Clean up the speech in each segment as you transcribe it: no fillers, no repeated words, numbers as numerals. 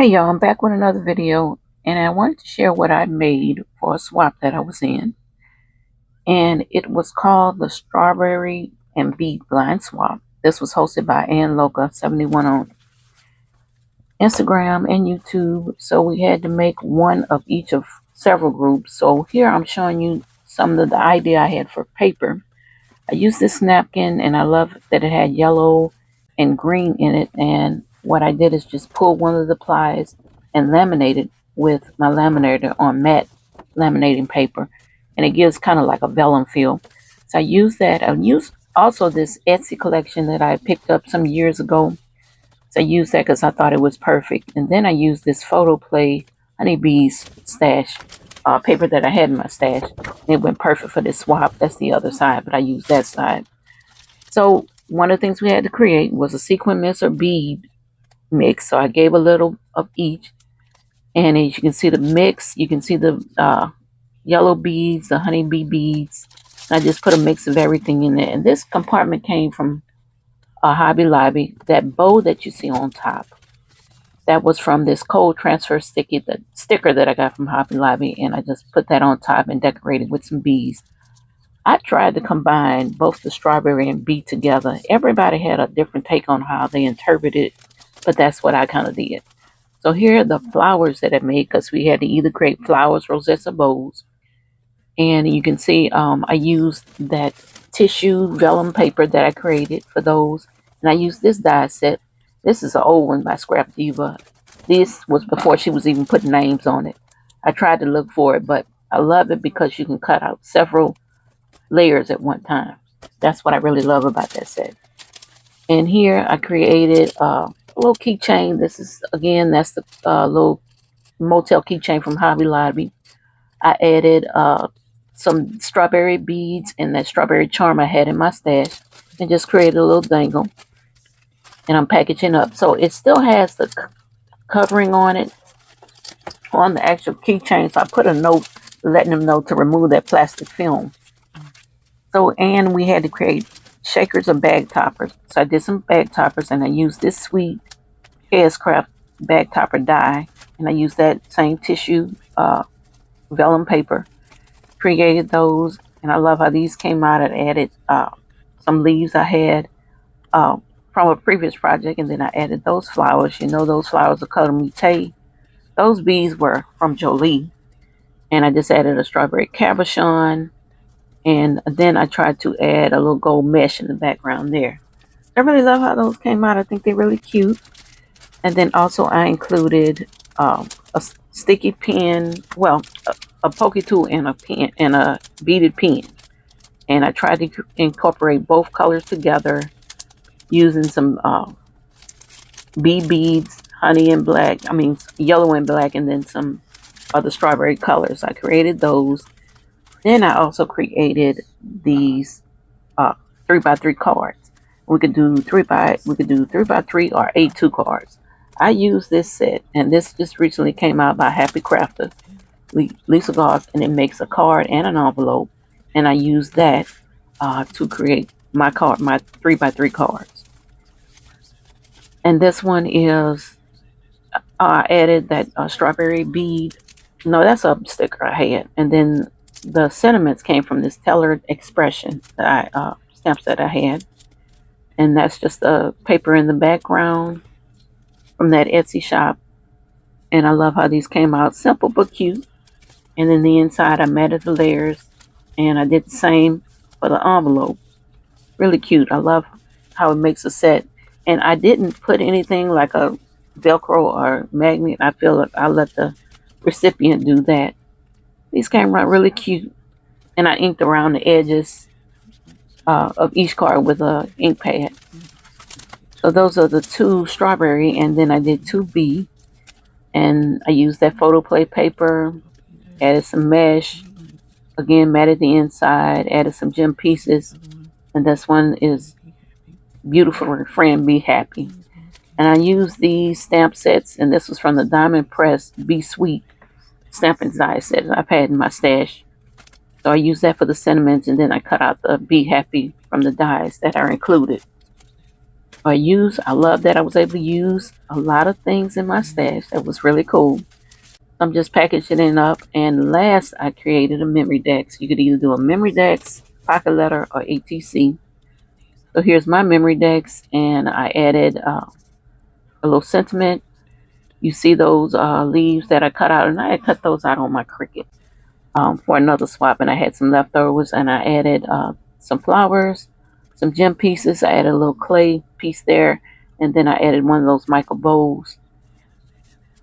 Hey y'all, I'm back with another video and I wanted to share what I made for a swap that I was in. And it was called the Strawberry and Beet Blind Swap. This was hosted by Ann Loca 71 on Instagram and YouTube. So we had to make one of each of several groups. So here I'm showing you some of the idea I had for paper. I used this napkin and I love that it had yellow and green in it. And what I did is just pull one of the plies and laminate it with my laminator on matte laminating paper. And it gives kind of like a vellum feel. So I used that. I used also this Etsy collection that I picked up some years ago. So I used that because I thought it was perfect. And then I used this photo play honeybees stash paper that I had in my stash. It went perfect for this swap. That's the other side, but I used that side. So one of the things we had to create was a sequin mix or bead mix. So I gave a little of each. And as you can see the mix, you can see the yellow beads, the honeybee beads. I just put a mix of everything in there. And this compartment came from Hobby Lobby. That bow that you see on top, that was from this cold transfer sticker that I got from Hobby Lobby, and I just put that on top and decorated with some bees. I tried to combine both the strawberry and bee together. Everybody had a different take on how they interpreted it, but that's what I kind of did. So here are the flowers that I made because we had to either create flowers, rosettes, or bows. And you can see I used that tissue vellum paper that I created for those. And I used this die set. This is an old one by Scrap Diva. This was before she was even putting names on it. I tried to look for it, but I love it because you can cut out several layers at one time. That's what I really love about that set. And here I created a little keychain. This is, again, that's the little motel keychain from Hobby Lobby. I added some strawberry beads and that strawberry charm I had in my stash and just created a little dangle. And I'm packaging up. So it still has the covering on it on the actual keychain. So I put a note letting them know to remove that plastic film. So, and we had to create shakers and bag toppers. So I did some bag toppers and I used this sweet Craft bag topper die. And I used that same tissue vellum paper. Created those, and I love how these came out. I added some leaves I had from a previous project, and then I added those flowers. You know, those flowers are color mute. Those bees were from Jolie, and I just added a strawberry cabochon, and then I tried to add a little gold mesh in the background there. I really love how those came out. I think they're really cute. And then also I included a sticky pen, well, a pokey tool and a pen and a beaded pen. And I tried to incorporate both colors together using some bee beads, honey and black, yellow and black, and then some other strawberry colors. I created those. Then I also created these 3x3 cards. We could do 3x3 or A2 cards. I use this set, and this just recently came out by Happy Crafter, Lisa Goss, and it makes a card and an envelope. And I use that to create my 3x3 cards. And this one is I added that strawberry bead. No, that's a sticker I had. And then the sentiments came from this Tailored Expression that stamps that I had. And that's just a paper in the background from that Etsy shop. And I love how these came out. Simple but cute. And then the inside I matted the layers. And I did the same for the envelope. Really cute. I love how it makes a set. And I didn't put anything like a Velcro or magnet. I feel like I let the recipient do that. These came out really cute. And I inked around the edges of each card with a ink pad. So those are the two strawberry, and then I did two bee. And I used that photo play paper, added some mesh, again matted the inside, added some gem pieces. And this one is Beautiful Friend Be Happy. And I used these stamp sets, and this was from the Diamond Press Be Sweet stamping die set that I've had in my stash. So I used that for the sentiments, and then I cut out the Be Happy from the dies that are included. or use. I love that I was able to use a lot of things in my stash. That was really cool. I'm just packaging it up. And last, I created a memory dex. You could either do a memory dex, pocket letter, or ATC. So here's my memory dex, and I added a little sentiment. You see those leaves that I cut out, and I had cut those out on my Cricut for another swap, and I had some leftovers, and I added some flowers, some gem pieces. I added a little clay piece there, and then I added one of those micro bowls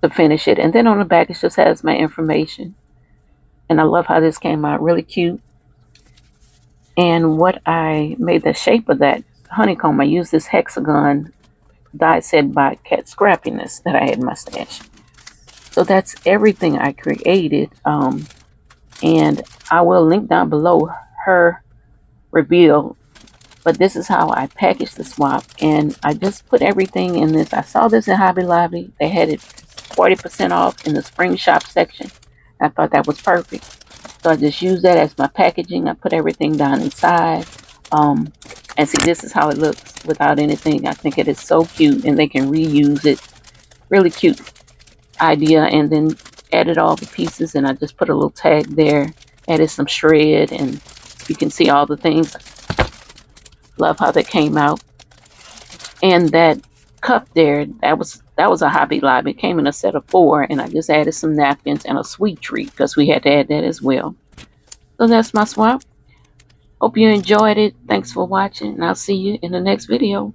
to finish it. And then on the back, it just has my information. And I love how this came out really cute. And what I made the shape of that honeycomb, I used this hexagon die set by Cat Scrappiness that I had in my stash. So that's everything I created. And I will link down below her reveal. But this is how I packaged the swap. And I just put everything in this. I saw this in Hobby Lobby. They had it 40% off in the spring shop section. I thought that was perfect. So I just used that as my packaging. I put everything down inside. And see, this is how it looks without anything. I think it is so cute, and they can reuse it. Really cute idea. And then added all the pieces, and I just put a little tag there. Added some shred, and you can see all the things. Love how that came out. And that cup there, that was a Hobby Lobby. It came in a set of 4, and I just added some napkins and a sweet treat because we had to add that as well. So that's my swap. Hope you enjoyed it. Thanks for watching, and I'll see you in the next video.